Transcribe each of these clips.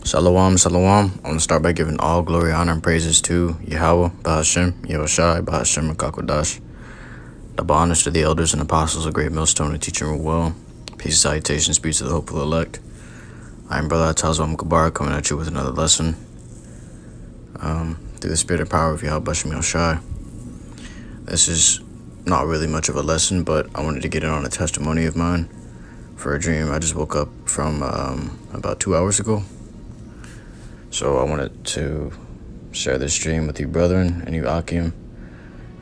Shalom, shalom. I want to start by giving all glory, honor, and praises to Yahweh, Bahashem, Yahushai, Bahashem, Makakodash. Double honors to the elders and apostles of Great Millstone and teaching rule well. Peace and salutations be to the hopeful elect. I am Brother Itazawam Gabar coming at you with another lesson. Through the spirit and power of Yahweh, Bahashem, Yahushai. This is not really much of a lesson, but I wanted to get in on a testimony of mine for a dream I just woke up from about 2 hours ago. So I wanted to share this dream with you brethren and you Akim,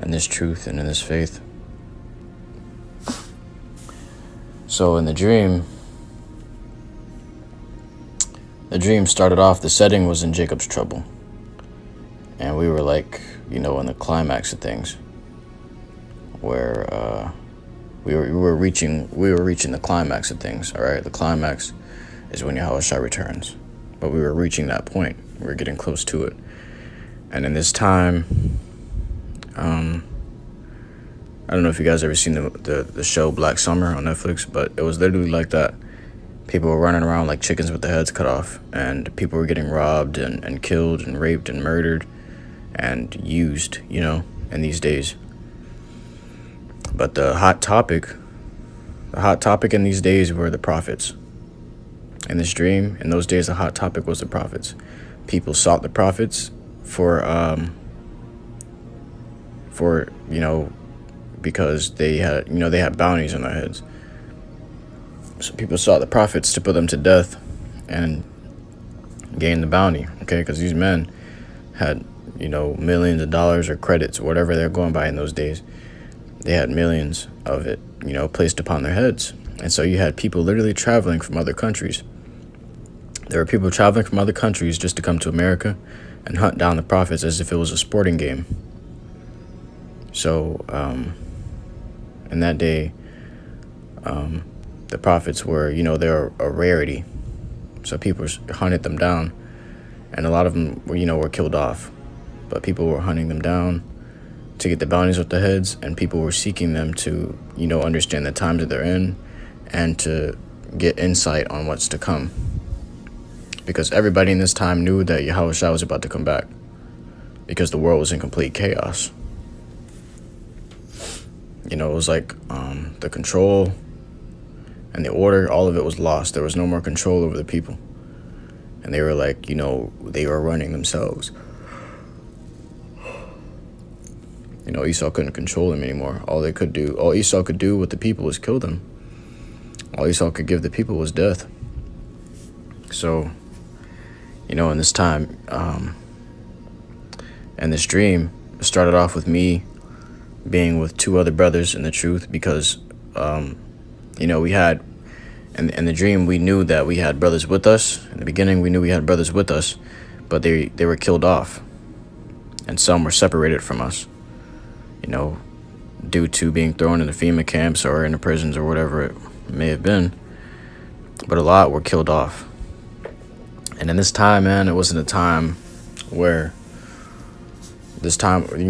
and this truth and in this faith. So in the dream started off, the setting was in Jacob's trouble. And we were like, in the climax of things, where we were reaching the climax of things, all right? The climax is when Yahushua returns. But we were reaching that point. We were getting close to it. And in this time, I don't know if you guys ever seen the show Black Summer on Netflix, but it was literally like that. People were running around like chickens with their heads cut off, and people were getting robbed and killed and raped and murdered and used, in these days. But the hot topic in these days were the prophets. In this dream, in those days, the hot topic was the prophets. People sought the prophets for because they had bounties on their heads. So people sought the prophets to put them to death and gain the bounty, okay? Because these men had, millions of dollars or credits, or whatever they're going by in those days. They had millions of it, placed upon their heads. And so you had people literally traveling from other countries. There were people traveling from other countries just to come to America and hunt down the prophets as if it was a sporting game. So, in that day, the prophets were, they're a rarity. So people hunted them down, and a lot of them were killed off. But people were hunting them down to get the bounties off their heads, and people were seeking them to, understand the times that they're in and to get insight on what's to come. Because everybody in this time knew that Yahushua was about to come back, because the world was in complete chaos. It was like the control and the order, all of it was lost. There was no more control over the people. And they were like, they were running themselves. Esau couldn't control them anymore. All Esau could do with the people was kill them. All Esau could give the people was death. So, in this time, and this dream started off with me being with two other brothers in the truth, because, we had, in the dream, we knew that we had brothers with us. In the beginning, we knew we had brothers with us, but they were killed off, and some were separated from us, due to being thrown in the FEMA camps or in the prisons or whatever it may have been. But a lot were killed off. And in this time, man, it wasn't a time where the time we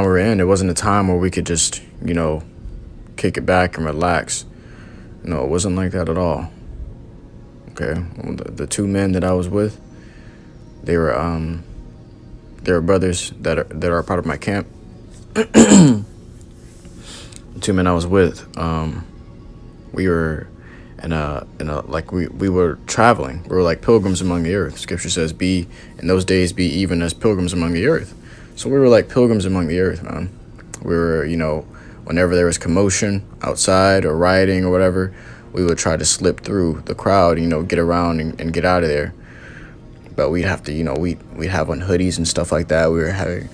were in, it wasn't a time where we could just, kick it back and relax. No, it wasn't like that at all. Okay. The two men that I was with, they were brothers that are part of my camp. The two men I was with, we were we were traveling. We were like pilgrims among the earth. Scripture says, in those days, be even as pilgrims among the earth. So we were like pilgrims among the earth, man. We were, whenever there was commotion outside or rioting or whatever, we would try to slip through the crowd, get around and get out of there. But we'd have to, we'd have on hoodies and stuff like that. We were having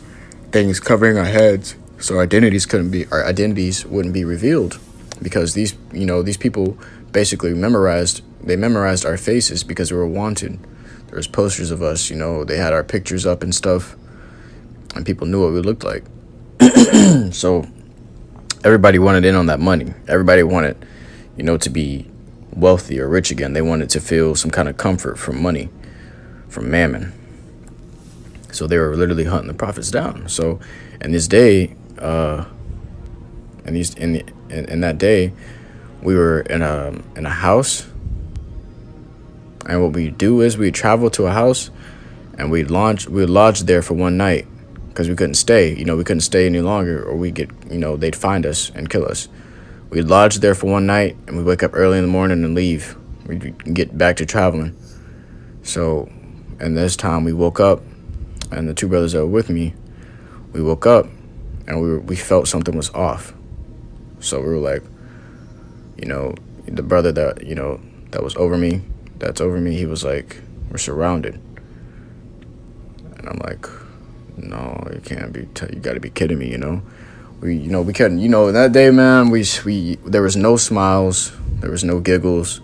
things covering our heads, so our identities wouldn't be revealed, because these people basically memorized our faces because we were wanted. There was posters of us, they had our pictures up and stuff, and people knew what we looked like. So everybody wanted in on that money. Everybody wanted, to be wealthy or rich again. They wanted to feel some kind of comfort from money, from mammon. So they were literally hunting the prophets down. So in this day, in that day, we were in a house And what we do is we travel to a house, and we lodge there for one night because we couldn't stay. We couldn't stay any longer, or we get, they'd find us and kill us. We lodge there for one night, and we wake up early in the morning and leave. We get back to traveling. So, and this time we woke up, and the two brothers that were with me, we woke up, and we felt something was off. So we were like, the brother that was over me, he was like, we're surrounded. And I'm like, no, it can't be. You got to be kidding me, We couldn't, that day, man, there was no smiles, there was no giggles,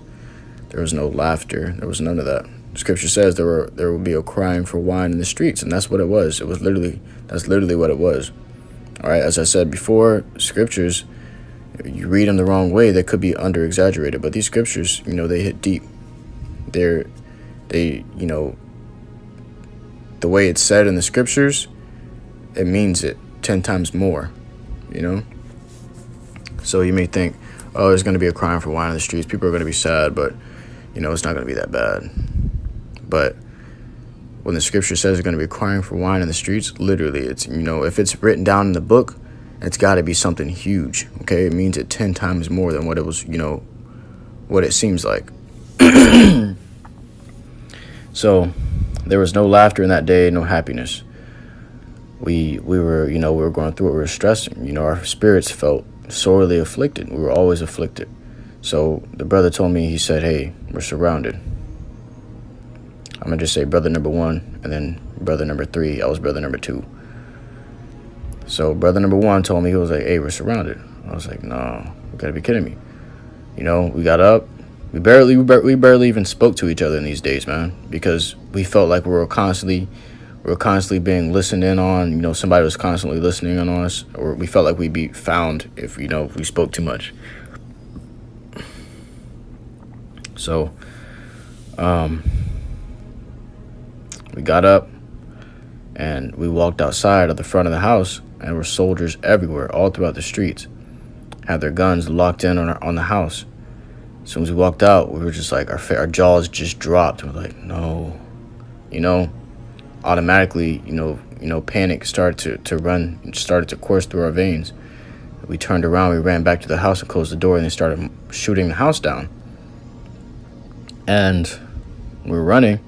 there was no laughter, there was none of that. Scripture says there will be a crying for wine in the streets, and that's what it was. That's literally what it was. All right, as I said before, scriptures, you read them the wrong way, they could be under exaggerated, but these scriptures, they hit deep. The way it's said in the scriptures, it means it 10 times more, So you may think, oh, there's going to be a crying for wine in the streets. People are going to be sad, but, it's not going to be that bad. But when the scripture says there's going to be crying for wine in the streets, literally, it's, if it's written down in the book, it's got to be something huge, okay? It means it 10 times more than what it was, what it seems like. So there was no laughter in that day, no happiness. We were going through it. We were stressing. Our spirits felt sorely afflicted. We were always afflicted. So the brother told me, he said, hey, we're surrounded. I'm going to just say brother number 1 and then brother number 3. I was brother number 2. So brother number 1 told me, he was like, hey, we're surrounded. I was like, no, you got to be kidding me. We got up. We barely even spoke to each other in these days, man, because we felt like we were constantly being listened in on. Somebody was constantly listening on us, or we felt like we'd be found if we spoke too much. So, we got up and we walked outside of the front of the house, and there were soldiers everywhere, all throughout the streets, had their guns locked in on the house. As soon as we walked out, we were just like, our jaws just dropped. We're like, no, automatically, panic started to course through our veins. We turned around, we ran back to the house and closed the door, and they started shooting the house down. And we were running.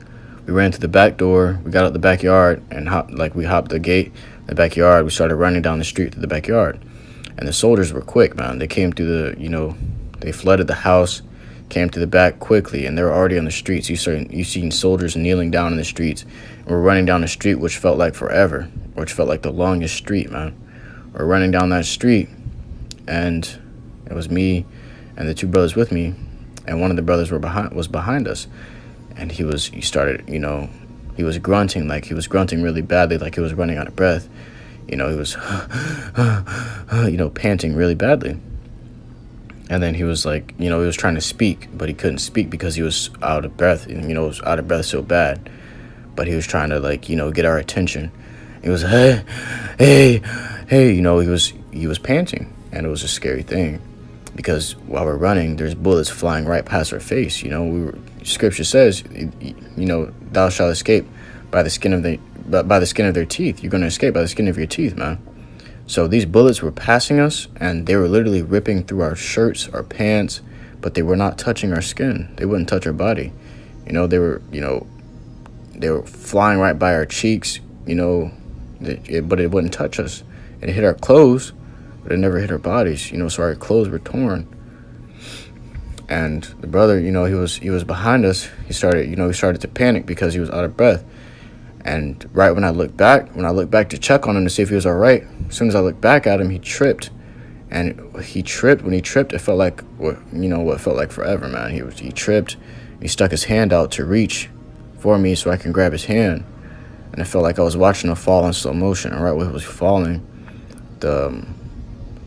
We ran to the back door. We got out the backyard and we hopped the gate, the backyard. We started running down the street to the backyard. And the soldiers were quick, man. They came through they flooded the house, came to the back quickly, and they were already on the streets. You seen soldiers kneeling down in the streets. And we're running down the street, which felt like forever, which felt like the longest street, man. We're running down that street, and it was me and the two brothers with me, and one of the brothers was behind us, and he was grunting, like he was grunting really badly, like he was running out of breath. He was panting really badly. And then he was like, he was trying to speak, but he couldn't speak because he was out of breath, and was out of breath so bad. But he was trying to get our attention. He was, hey, he was panting, and it was a scary thing, because while we're running, there's bullets flying right past our face. Scripture says, thou shalt escape by the skin of their teeth. You're going to escape by the skin of your teeth, man. So these bullets were passing us, and they were literally ripping through our shirts, our pants, but they were not touching our skin. They wouldn't touch our body. They were flying right by our cheeks, but it wouldn't touch us. It hit our clothes, but it never hit our bodies, so our clothes were torn. And the brother, he was behind us. He started to panic because he was out of breath. And right when I looked back to check on him to see if he was all right, as soon as I looked back at him, he tripped. And when he tripped, it felt like, what felt like forever, man. He tripped. He stuck his hand out to reach for me so I can grab his hand. And it felt like I was watching him fall in slow motion. And right when he was falling, the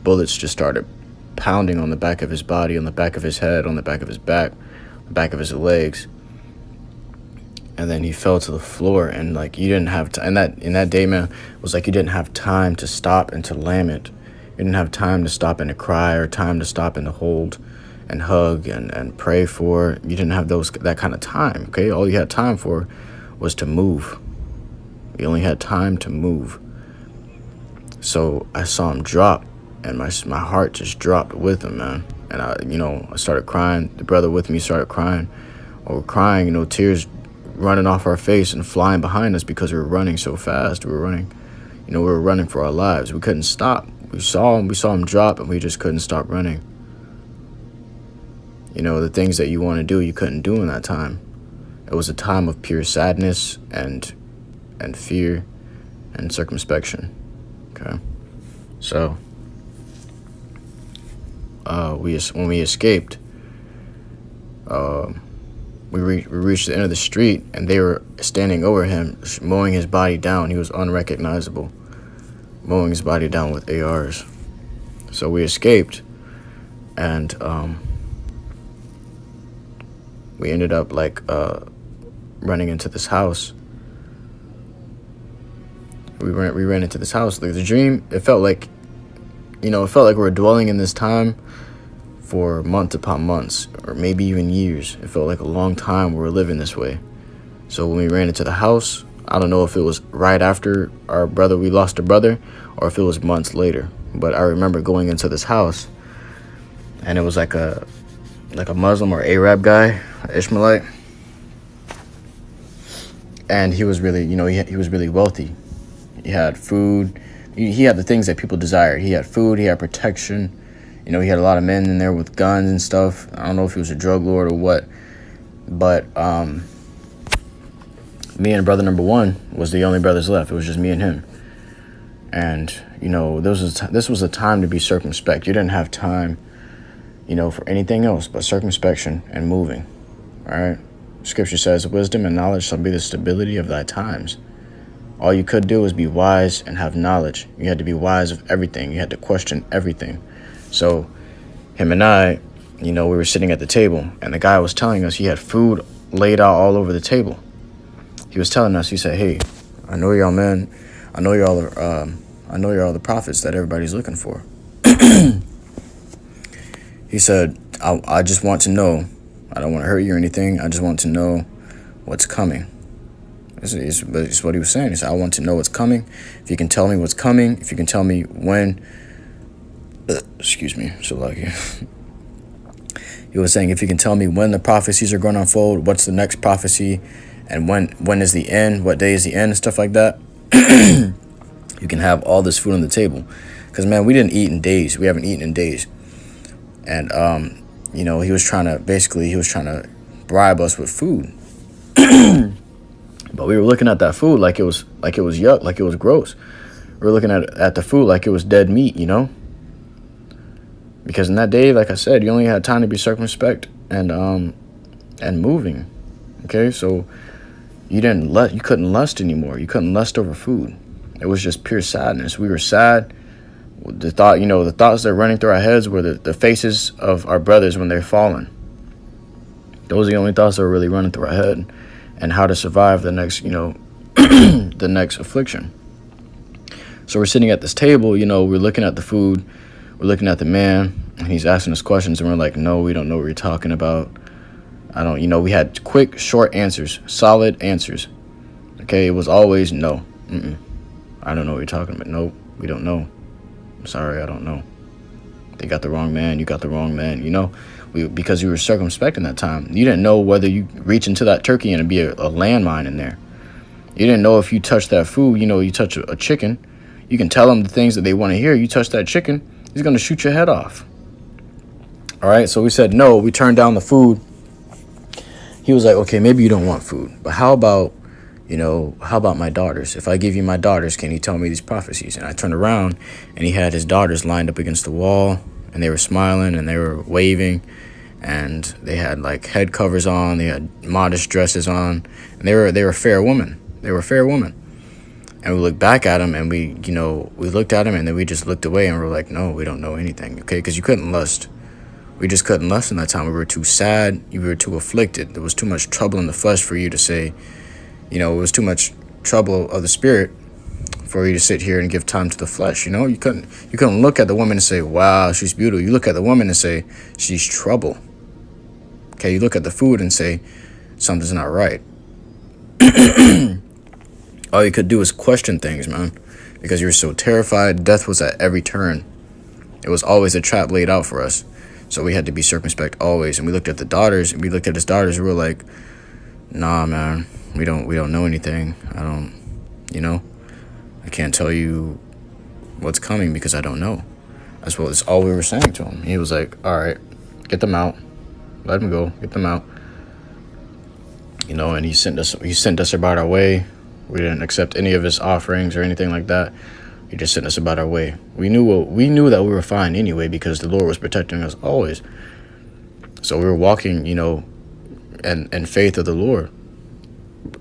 bullets just started pounding on the back of his body, on the back of his head, on the back of his back, the back of his legs. And then he fell to the floor, and you didn't have time. And in that day, man, it was like you didn't have time to stop and to lament. You didn't have time to stop and to cry, or time to stop and to hold. and hug and pray for. You didn't have that kind of time, okay? All you had time for was to move. You only had time to move. So I saw him drop, and my heart just dropped with him, man. And I started crying. The brother with me started crying. Or crying, tears running off our face and flying behind us because we were running so fast. We were running for our lives. We couldn't stop. We saw him drop, and we just couldn't stop running. The things that you want to do, you couldn't do in that time. It was a time of pure sadness and fear and circumspection. Okay, so when we escaped, we reached the end of the street, and they were standing over him, mowing his body down. He was unrecognizable, mowing his body down with ARs. So we escaped, and we ended up running into this house. We ran into this house. Like, the dream, it felt like we were dwelling in this time for months upon months, or maybe even years. It felt like a long time we were living this way. So when we ran into the house, I don't know if it was right after we lost a brother, or if it was months later. But I remember going into this house, and it was like a Muslim or Arab guy, Ishmaelite, and he was really, he was really wealthy. He had food. He had the things that people desired. He had food. He had protection. He had a lot of men in there with guns and stuff. I don't know if he was a drug lord or what, but me and brother number one was the only brothers left. It was just me and him. And this was a time to be circumspect. You didn't have time, for anything else but circumspection and moving. All right. Scripture says, wisdom and knowledge shall be the stability of thy times. All you could do was be wise and have knowledge. You had to be wise of everything. You had to question everything. So him and I, we were sitting at the table, and the guy was telling us he had food laid out all over the table. He was telling us, he said, hey, I know y'all, man. I know you're all the prophets that everybody's looking for. He said, I just want to know. I don't want to hurt you or anything. I just want to know what's coming. It's what he was saying. He said, I want to know what's coming. If you can tell me what's coming, if you can tell me when, excuse me, so lucky. He was saying, if you can tell me when the prophecies are going to unfold, what's the next prophecy, and when is the end, what day is the end, and stuff like that, you can have all this food on the table. Because, man, we didn't eat in days. We haven't eaten in days. And, he was trying to bribe us with food. But we were looking at that food like it was yuck, like it was gross. We were looking at the food like it was dead meat, Because in that day, like I said, you only had time to be circumspect and moving. Okay, so you couldn't lust anymore. You couldn't lust over food. It was just pure sadness. We were sad. The thoughts that were running through our heads were the faces of our brothers when they're fallen. Those are the only thoughts that were really running through our head, and how to survive the next, the next affliction. So we're sitting at this table, we're looking at the food, we're looking at the man, and he's asking us questions, and we're like, no, we don't know what you're talking about. We had quick, short answers, solid answers. Okay, it was always no. I don't know what you're talking about. No, we don't know. I'm sorry, I don't know. They got the wrong man, you got the wrong man, because we were circumspect in that time. You didn't know whether you reach into that turkey and it'd be a landmine in there. You didn't know if you touch that food, you touch a chicken, you can tell them the things that they want to hear. You touch that chicken, he's going to shoot your head off. All right, so we said no. We turned down the food. He was like, okay, maybe you don't want food, but how about my daughters? If I give you my daughters, can you tell me these prophecies? And I turned around, and he had his daughters lined up against the wall, and they were smiling, and they were waving, and they had head covers on, they had modest dresses on, and they were fair women. They were fair women. And we looked back at them, and we looked at them, and then we just looked away, and we were like, no, we don't know anything, okay? Because you couldn't lust. We just couldn't lust in that time. We were too sad. We were too afflicted. There was too much trouble in the flesh for you to say, it was too much trouble of the spirit for you to sit here and give time to the flesh. You couldn't look at the woman and say, wow, she's beautiful. You look at the woman and say, she's trouble. Okay, you look at the food and say, something's not right. All you could do is question things, man, because you were so terrified. Death was at every turn. It was always a trap laid out for us. So we had to be circumspect always. And we looked at the daughters, and we looked at his daughters, and we were like, nah, man, we don't know anything. I can't tell you what's coming because I don't know. That's all we were saying to him. He was like, all right, get them out. Let them go. Get them out. And he sent us about our way. We didn't accept any of his offerings or anything like that. He just sent us about our way. We knew that we were fine anyway because the Lord was protecting us always. So we were walking, in faith of the Lord.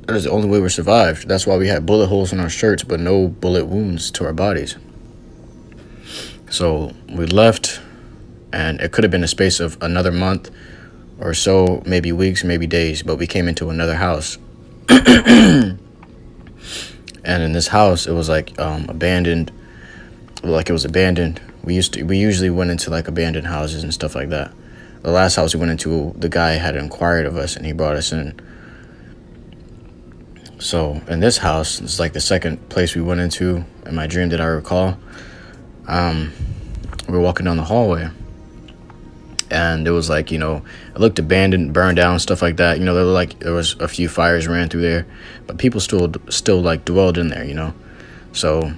That is the only way we survived. That's why we had bullet holes in our shirts, but no bullet wounds to our bodies. So we left, and it could have been a space of another month or so, maybe weeks, maybe days, but we came into another house. And in this house, it was like abandoned. Like it was abandoned. We usually went into like abandoned houses and stuff like that. The last house we went into, the guy had inquired of us and he brought us in. So in this house, it's like the second place we went into in my dream that I recall. We were walking down the hallway, and it was like, it looked abandoned, burned down, stuff like that. There was a few fires ran through there, but people still like dwelled in there, So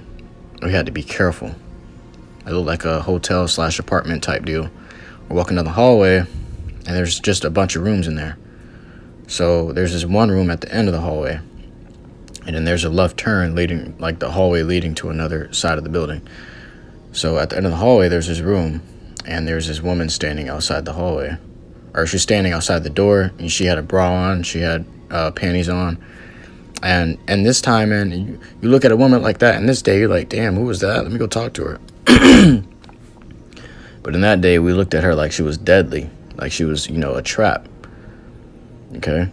we had to be careful. It looked like a hotel / apartment type deal. We're walking down the hallway, and there's just a bunch of rooms in there. So there's this one room at the end of the hallway, and then there's a left turn leading, like the hallway leading to another side of the building. So at the end of the hallway, there's this room, and there's this woman standing outside the hallway. Or she's standing outside the door, and she had a bra on, she had panties on. And this time, man, you look at a woman like that, and this day, you're like, damn, who was that? Let me go talk to her. But in that day, we looked at her like she was deadly, like she was, a trap. Okay?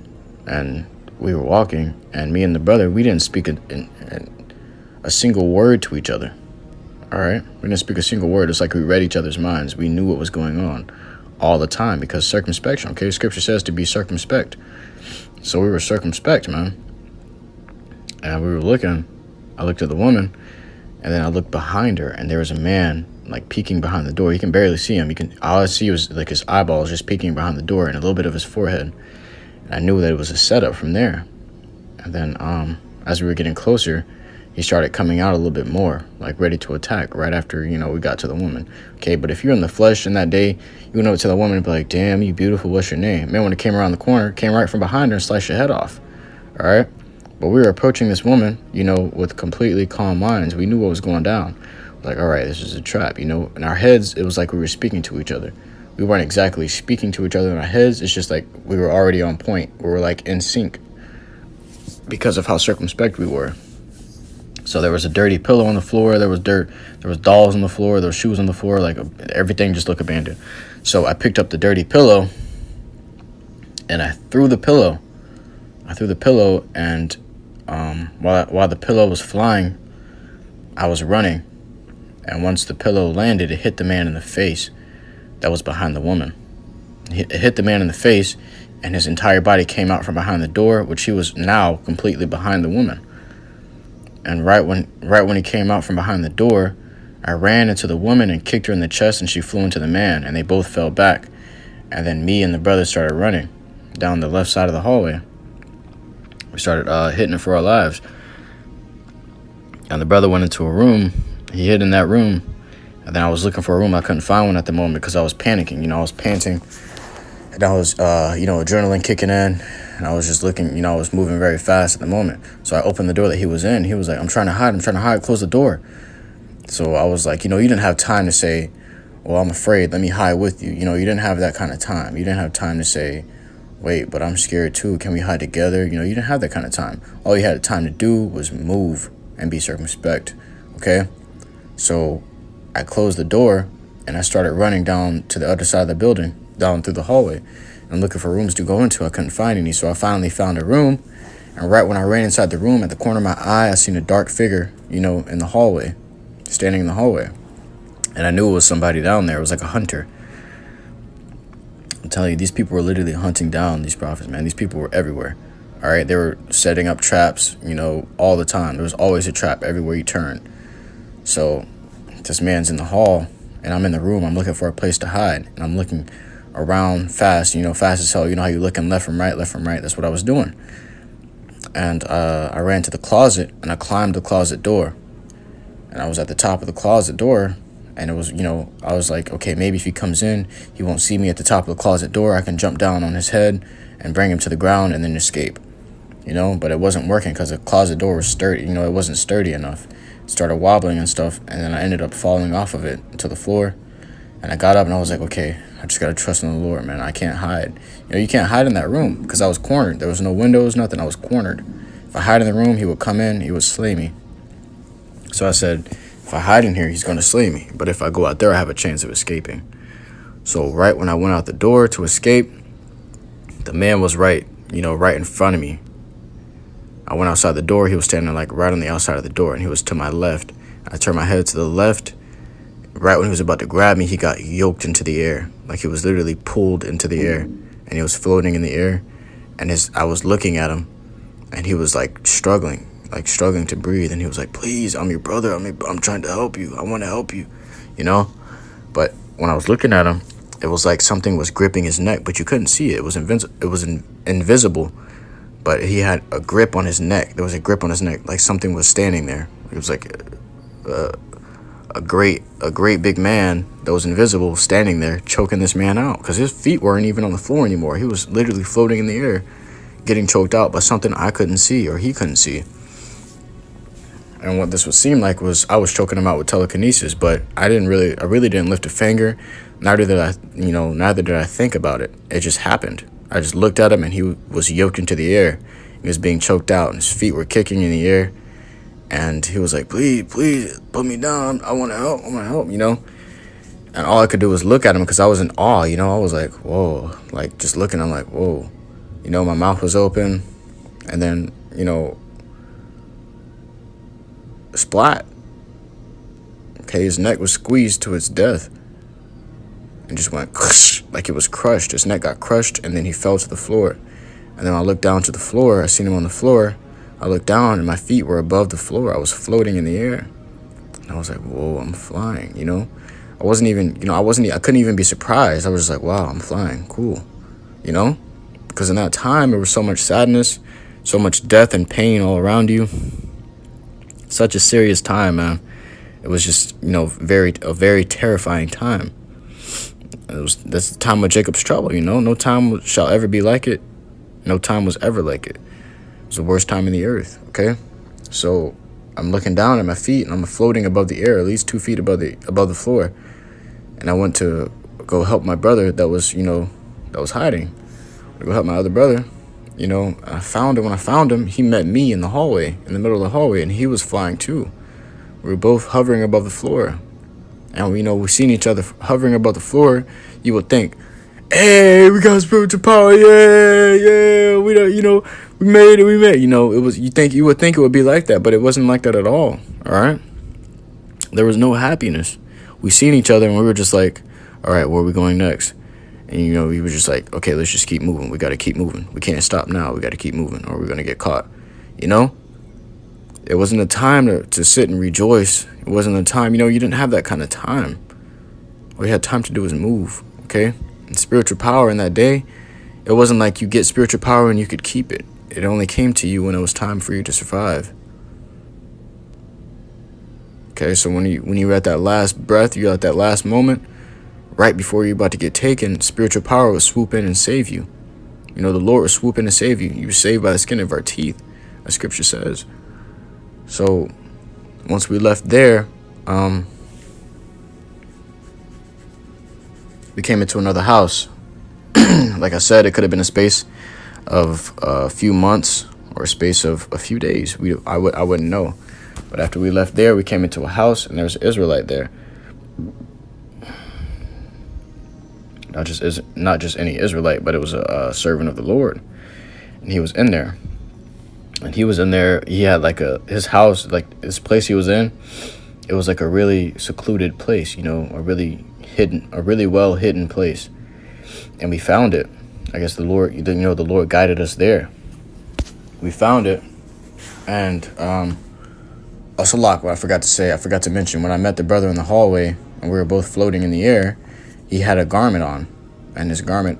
And we were walking, and me and the brother, we didn't speak a single word to each other. All right? We didn't speak a single word. It's like we read each other's minds. We knew what was going on all the time because circumspection, okay? Scripture says to be circumspect. So we were circumspect, man. And we were looking. I looked at the woman, and then I looked behind her, and there was a man, like, peeking behind the door. You can barely see him. All I see was, like, his eyeballs just peeking behind the door and a little bit of his forehead. And I knew that it was a setup from there. And then as we were getting closer, he started coming out a little bit more, like ready to attack right after, we got to the woman. Okay, but if you're in the flesh in that day, you went up to the woman and be like, damn, you beautiful, what's your name? Man, when it came around the corner, came right from behind her and sliced your head off. All right? But we were approaching this woman, with completely calm minds. We knew what was going down. Like, all right, this is a trap, In our heads, it was like we were speaking to each other. We weren't exactly speaking to each other in our heads. It's just like we were already on point. We were like in sync because of how circumspect we were. So there was a dirty pillow on the floor. There was dirt. There was dolls on the floor. There was shoes on the floor. Like everything just looked abandoned. So I picked up the dirty pillow and I threw the pillow. And while the pillow was flying, I was running. And once the pillow landed, it hit the man in the face that was behind the woman. It hit the man in the face, and his entire body came out from behind the door, which he was now completely behind the woman. And right when he came out from behind the door, I ran into the woman and kicked her in the chest, and she flew into the man, and they both fell back. And then me and the brother started running down the left side of the hallway. We started hitting it for our lives. And the brother went into a room. He hid in that room. And then I was looking for a room. I couldn't find one at the moment because I was panicking. I was panting. And I was, adrenaline kicking in. And I was just looking, I was moving very fast at the moment. So I opened the door that he was in. He was like, I'm trying to hide. Close the door. So I was like, you didn't have time to say, well, I'm afraid. Let me hide with you. You didn't have that kind of time. You didn't have time to say, wait, but I'm scared too. Can we hide together? You didn't have that kind of time. All you had time to do was move and be circumspect. Okay? So I closed the door and I started running down to the other side of the building, down through the hallway. I'm looking for rooms to go into. I couldn't find any. So I finally found a room And right when I ran inside the room, at the corner of my eye, I seen a dark figure, in the hallway, standing in the hallway. And I knew it was somebody down there. It was like a hunter. I'm telling you, these people were literally hunting down these prophets, man. These people were everywhere. All right, they were setting up traps, all the time. There was always a trap everywhere you turn. So this man's in the hall, and I'm in the room. I'm looking for a place to hide, and I'm looking around fast, fast as hell. You know how you're looking left from right, left from right. That's what I was doing. And I ran to the closet, and I climbed the closet door. And I was at the top of the closet door, and it was, I was like, okay, maybe if he comes in, he won't see me at the top of the closet door. I can jump down on his head and bring him to the ground and then escape, But it wasn't working because the closet door was sturdy. It wasn't sturdy enough. It started wobbling and stuff, and then I ended up falling off of it to the floor. And I got up, and I was like, okay, I just got to trust in the Lord, man. I can't hide. You can't hide in that room because I was cornered. There was no windows, nothing. I was cornered. If I hide in the room, he would come in. He would slay me. So I said, if I hide in here, he's going to slay me. But if I go out there, I have a chance of escaping. So right when I went out the door to escape, the man was right in front of me. I went outside the door. He was standing like right on the outside of the door, and he was to my left. I turned my head to the left. Right when he was about to grab me, he got yoked into the air. Like he was literally pulled into the air, and he was floating in the air. And I was looking at him, and he was like struggling to breathe. And he was like, please, I'm your brother. I'm trying to help you. I want to help you, But when I was looking at him, it was like something was gripping his neck, but you couldn't see it. It was invisible, but he had a grip on his neck. There was a grip on his neck, like something was standing there. It was like a great big man that was invisible standing there choking this man out because his feet weren't even on the floor anymore. He was literally floating in the air, getting choked out by something I couldn't see or he couldn't see. And what this would seem like was I was choking him out with telekinesis, but I really didn't lift a finger. Neither did I think about it. It just happened. I just looked at him, and he was yoked into the air. He was being choked out, and his feet were kicking in the air. And he was like, please, put me down. I want to help, And all I could do was look at him because I was in awe, I was like, whoa, like just looking, I'm like, whoa. My mouth was open, and then, splat. Okay, his neck was squeezed to its death. And just went like it was crushed. His neck got crushed, and then he fell to the floor. And then I looked down to the floor. I seen him on the floor. I looked down, and my feet were above the floor. I was floating in the air. And I was like, whoa, I'm flying, I wasn't even, I couldn't even be surprised. I was just like, wow, I'm flying. Cool. Because in that time, there was so much sadness, so much death and pain all around you. Such a serious time, man. It was just, a very terrifying time. That's the time of Jacob's trouble, No time shall ever be like it. No time was ever like it. It was the worst time in the earth, okay? So I'm looking down at my feet, and I'm floating above the air, at least 2 feet above the floor. And I went to go help my brother that was hiding. To go help my other brother, I found him. When I found him, he met me in the hallway, in the middle of the hallway, and he was flying too. We were both hovering above the floor. And we seen each other hovering above the floor. You would think, hey, we got spiritual power, yeah, we don't, we made it. It was, you would think it would be like that, but it wasn't like that at all right? There was no happiness. We seen each other, and we were just like, all right, where are we going next? And, we were just like, okay, let's just keep moving. We got to keep moving. We can't stop now. We got to keep moving, or we're going to get caught, It wasn't a time to sit and rejoice. It wasn't a time, you didn't have that kind of time. All you had time to do was move, okay? And spiritual power in that day, it wasn't like you get spiritual power and you could keep it. It only came to you when it was time for you to survive. Okay, so when you were at that last breath, you're at that last moment, right before you're about to get taken, spiritual power will swoop in and save you. The Lord will swoop in and save you. You were saved by the skin of our teeth, as Scripture says. So once we left there, we came into another house. Like I said, it could have been a space of a few months or a space of a few days. I wouldn't know. But after we left there, we came into a house, and there was an Israelite there. Not just any Israelite, but it was a servant of the Lord, and he was in there. And he was in there. He had like his house, like this place he was in. It was like a really secluded place, a really well hidden place. And we found it. I guess the Lord guided us there. We found it. And also, what I forgot to mention, when I met the brother in the hallway and we were both floating in the air, he had a garment on. And his garment,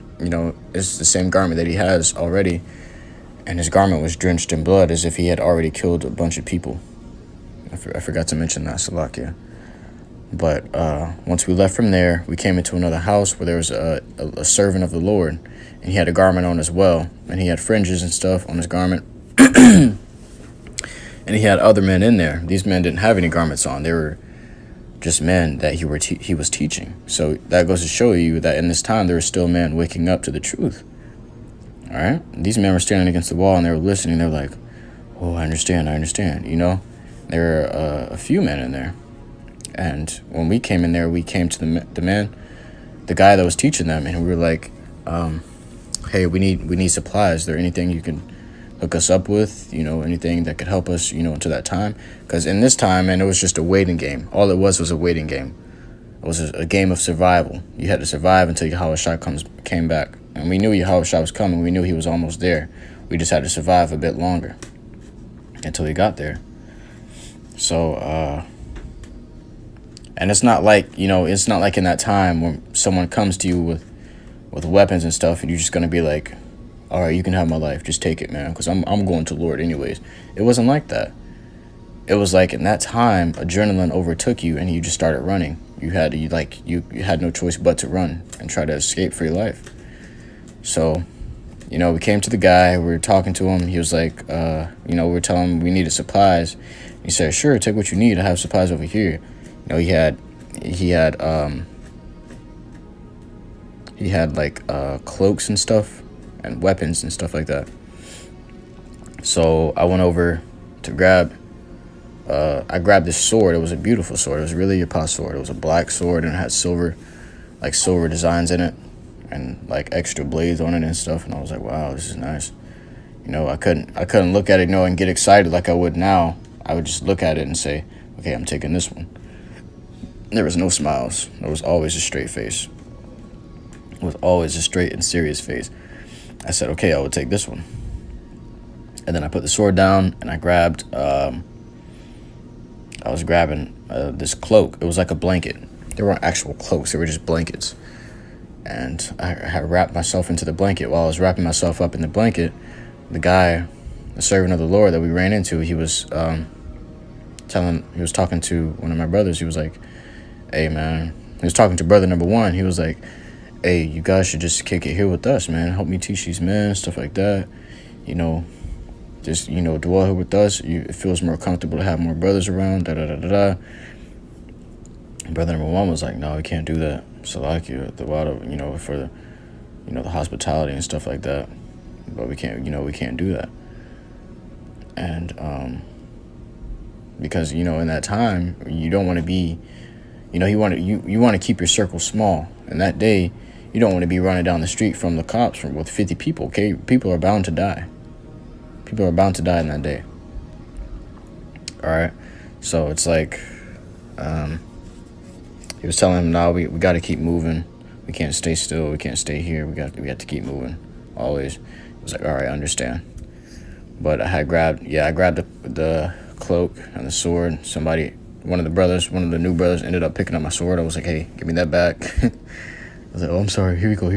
is the same garment that he has already. And his garment was drenched in blood, as if he had already killed a bunch of people. I forgot to mention that, Salakia. But once we left from there, we came into another house where there was a servant of the Lord. And he had a garment on as well. And he had fringes and stuff on his garment. And he had other men in there. These men didn't have any garments on. They were just men that he was teaching. So that goes to show you that in this time, there were still men waking up to the truth. All right? These men were standing against the wall and they were listening. They were like, oh, I understand. There were a few men in there. And when we came in there, we came to the guy that was teaching them, and we were like, hey, we need supplies. Is there anything you can hook us up with, anything that could help us, into that time? Because in this time, man, it was just a waiting game. All it was a waiting game. It was a game of survival. You had to survive until Yahushua came back. And we knew Yahushua was coming. We knew he was almost there. We just had to survive a bit longer until he got there. So, and it's not like in that time when someone comes to you with weapons and stuff and you're just going to be like, all right, you can have my life. Just take it, man, because I'm going to the Lord anyways. It wasn't like that. It was like in that time, adrenaline overtook you and you just started running. You had no choice but to run and try to escape for your life. So, we came to the guy. We were talking to him. He was like, we were telling him we needed supplies. He said, sure, take what you need. I have supplies over here. He had like cloaks and stuff and weapons and stuff like that. So I went over to I grabbed this sword. It was a beautiful sword. It was really a pos sword. It was a black sword and it had silver designs in it and like extra blades on it and stuff. And I was like, wow, this is nice. I couldn't look at it, and get excited like I would now. I would just look at it and say, okay, I'm taking this one. There was no smiles. There was always a straight face. It was always a straight and serious face. I said, okay, I will take this one. And then I put the sword down and I was grabbing this cloak. It was like a blanket. They weren't actual cloaks. They were just blankets. And I had wrapped myself into the blanket. While I was wrapping myself up in the blanket, the servant of the Lord that we ran into, he was talking to one of my brothers. He was like, hey, man. He was talking to brother number one. He was like, hey, you guys should just kick it here with us, man. Help me teach these men, stuff like that. Just, dwell here with us. It feels more comfortable to have more brothers around, da-da-da-da-da. Brother number one was like, no, we can't do that. Salakia, the water, for the, the hospitality and stuff like that. But we can't do that. And, because, in that time, you don't want to be, you want to keep your circle small. And that day, you don't want to be running down the street from the cops with 50 people, okay? People are bound to die. People are bound to die in that day. All right? So it's like, he was telling him, no, we got to keep moving. We can't stay still. We can't stay here. We got to keep moving, always. He was like, all right, I understand. But I grabbed the cloak and the sword. One of the new brothers ended up picking up my sword. I was like, hey, give me that back. I was like, oh, I'm sorry. Here you go.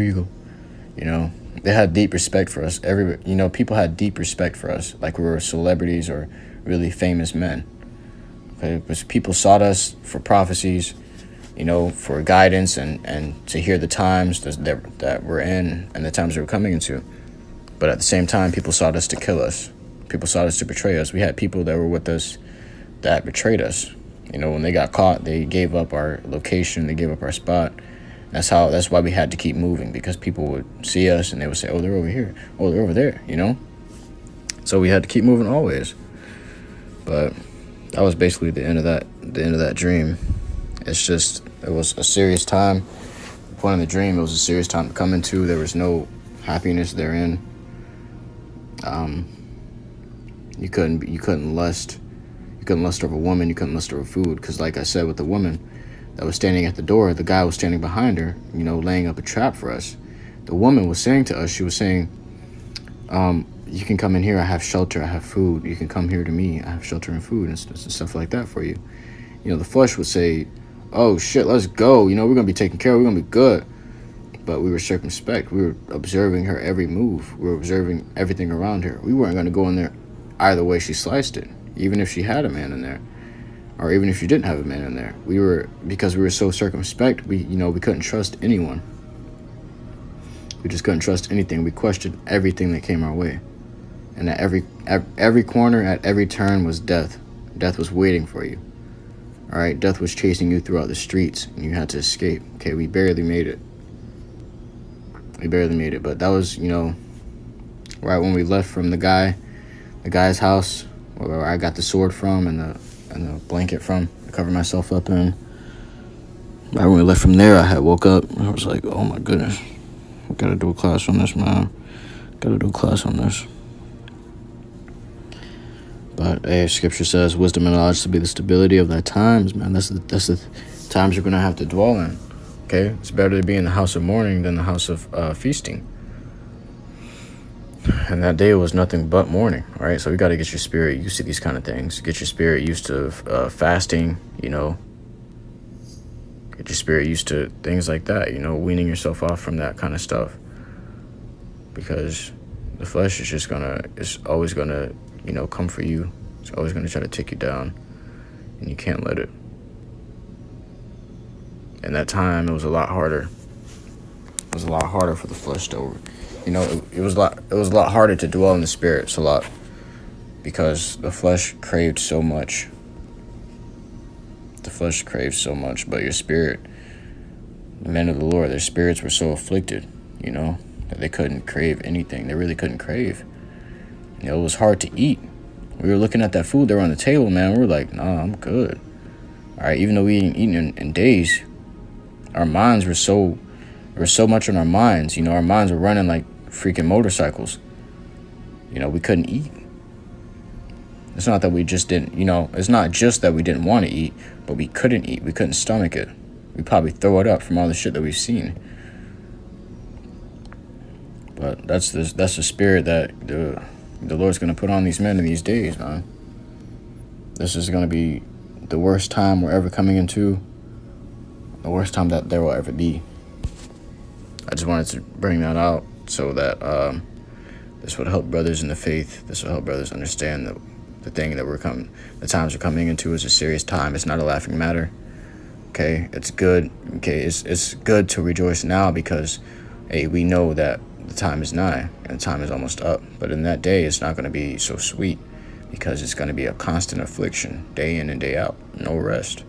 They had deep respect for us. People had deep respect for us, like we were celebrities or really famous men. Okay, because people sought us for prophecies, for guidance and to hear the times that we're in and the times that we're coming into. But at the same time, people sought us to kill us. People sought us to betray us. We had people that were with us that betrayed us. When they got caught, they gave up our location. They gave up our spot. That's why we had to keep moving, because people would see us and they would say, oh, they're over here. Oh, they're over there, So we had to keep moving always. But that was basically the end of that dream. It was a serious time. The point of the dream, it was a serious time to come into. There was no happiness therein. You couldn't lust over a woman. You couldn't lust over food, because like I said, with the woman that was standing at the door, the guy was standing behind her, laying up a trap for us. The woman was saying to us, she was saying, you can come in here, I have shelter, I have food. You can come here to me, I have shelter and food, and stuff like that for you. The flesh would say, oh shit, let's go, we're going to be taken care of, we're going to be good. But we were circumspect. We were observing her every move. We were observing everything around her. We weren't going to go in there either way she sliced it, even if she had a man in there, or even if she didn't have a man in there. Because we were so circumspect, we couldn't trust anyone. We just couldn't trust anything. We questioned everything that came our way. And at every corner, at every turn was death. Death was waiting for you. All right, death was chasing you throughout the streets, and you had to escape. Okay, we barely made it. But that was, right when we left from the guy's house, where I got the sword from and the blanket from to cover myself up in. Right when we left from there, I had woke up and I was like, oh my goodness, I gotta do a class on this, man. But hey, scripture says wisdom and knowledge to be the stability of thy times, man. That's the times you're gonna have to dwell in. Okay, it's better to be in the house of mourning than the house of feasting. And that day was nothing but mourning, all right? So we got to get your spirit used to these kind of things. Get your spirit used to fasting, Get your spirit used to things like that, weaning yourself off from that kind of stuff. Because the flesh is always gonna, come for you. It's always gonna try to take you down, and you can't let it. And that time, it was a lot harder. It was a lot harder for the flesh to, it was a lot harder to dwell in the spirit. It's a lot, because the flesh craved so much. But your spirit, the men of the Lord, their spirits were so afflicted, that they couldn't crave anything. They really couldn't crave. It was hard to eat. We were looking at that food that were on the table, man. We were like, nah, I'm good. All right, even though we hadn't eaten in days, our minds there was so much on our minds. Our minds were running like freaking motorcycles. We couldn't eat. It's not that we just didn't, it's not just that we didn't want to eat, but we couldn't eat. We couldn't stomach it. We'd probably throw it up from all the shit that we've seen. But that's the spirit that the Lord's going to put on these men in these days, man. This is going to be the worst time we're ever coming into. The worst time that there will ever be. I just wanted to bring that out so that this would help brothers in the faith. This will help brothers understand the thing that the times we're coming into is a serious time. It's not a laughing matter. Okay, it's good. Okay, it's good to rejoice now because, hey, we know that the time is nigh and the time is almost up. But in that day, it's not going to be so sweet because it's going to be a constant affliction, day in and day out, no rest.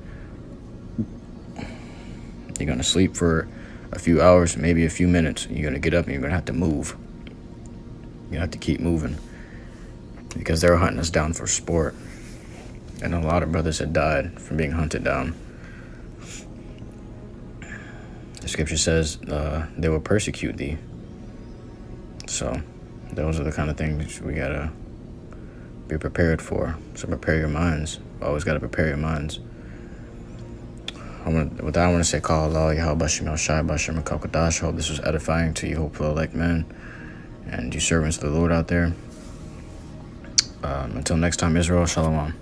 You're going to sleep for a few hours, maybe a few minutes. You're going to get up and you're going to have to move. You have to keep moving because they were hunting us down for sport. And a lot of brothers had died from being hunted down. The scripture says they will persecute thee. So those are the kind of things we got to be prepared for. So prepare your minds. Always got to prepare your minds. With that, I want to say, call Allah, Yahweh, Bashim, El-Shai, Bashim, Al-Kadash. Hope this was edifying to you, hopefully, like men, and you servants of the Lord out there. Until next time, Israel, Shalom.